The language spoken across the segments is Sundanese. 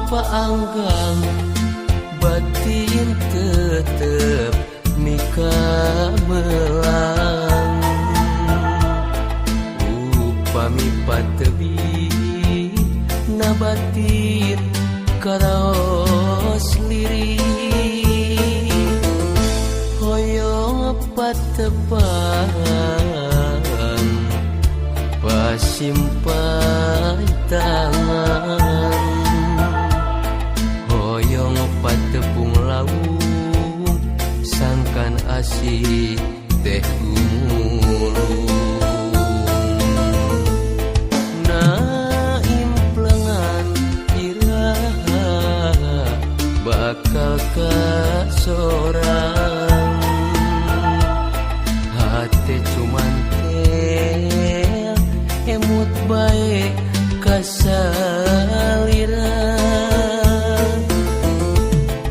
paanggang batin tetep nikah melang upami patebi na batin karaos lirik hoyong patepan pasimpan tangan hoyong patepung laung sangkan asih teh gulung na implengan iraha bakal kasorang hati cuman teh emut baik kasalira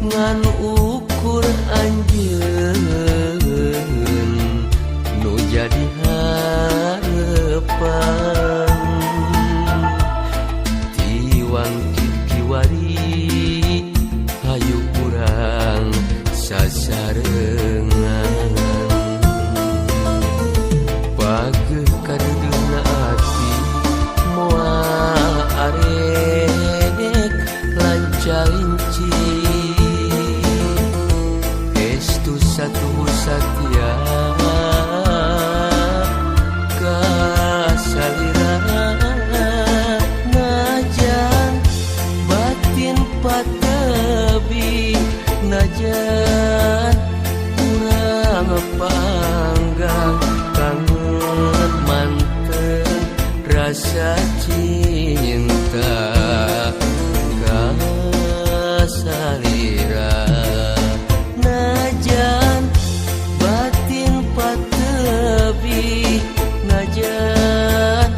ngan ukur anjeun nu jadi harepan tiwang kiwari hayu urang sasarengan pageuh kadedeungna ati moal arek lancalinci estu satu satya kasalira najan batin patebi najan urang panggang kangen manten rasa cinta kasalira najan batin patebi najan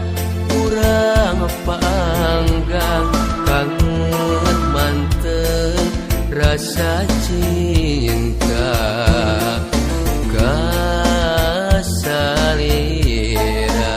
urang panggang kangen manten rasa cinta kasalira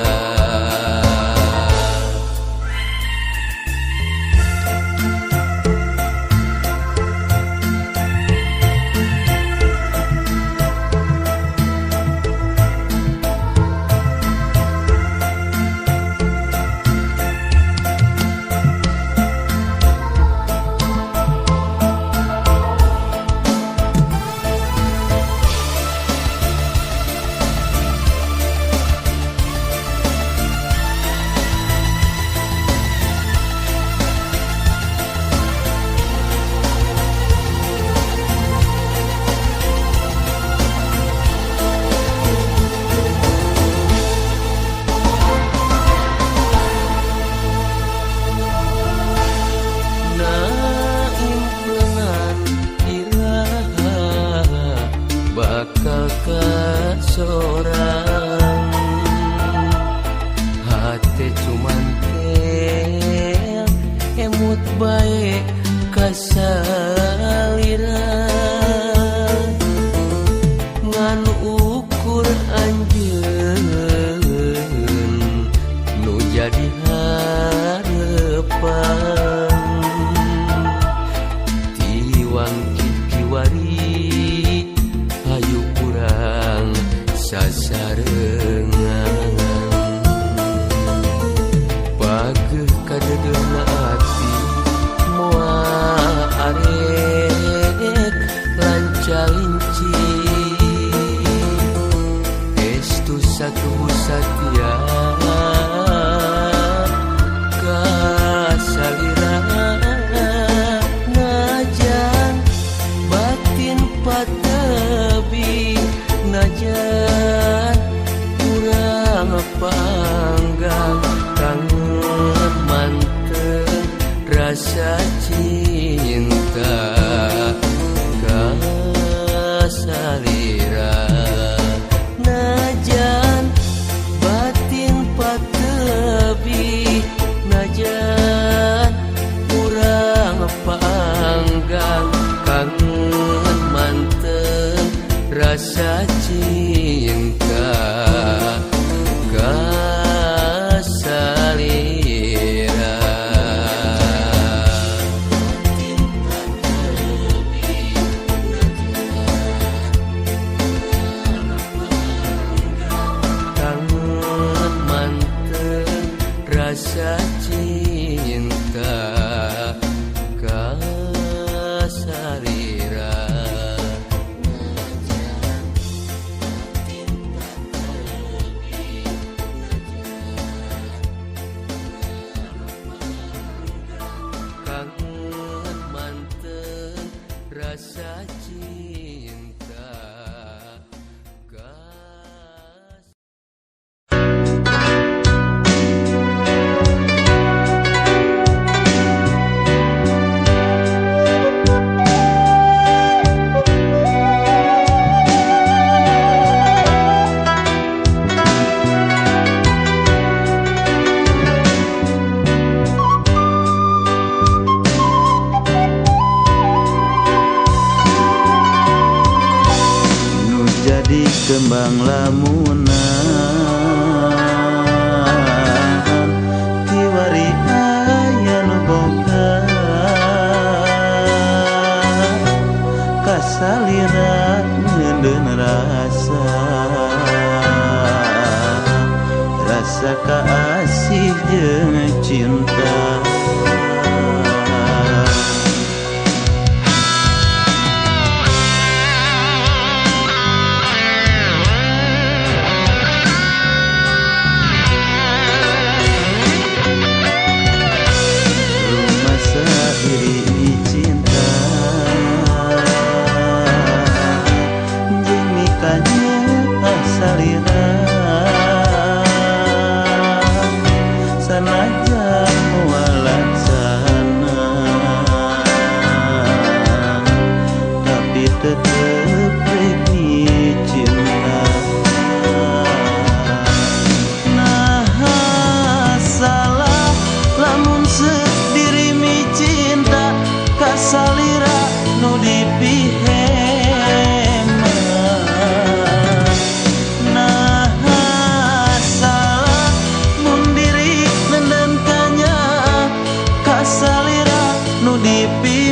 bakal kasorang hati cuman teh emut baik kasalira ngan ukur anjeun nu jadi harepan tiwang kiwari hayu urang sasarengan pageuh kadedeungna ati moal arek lancalinci estu satu satya kasalira najan batin patebi najan urang panggang kangen manten rasa cinta kasalira najan batin patebi najan urang panggang kangen manten rasa cinta kasalira rasa cinta kembang lamunan tiwari aya nu boga kasalira ngeundeun rasa kaasih jeung cinta. Sanajan walaksana tapi tetep rek cinta. Nah salah lamun sediri mi cinta kasalira nu dipihe. Deep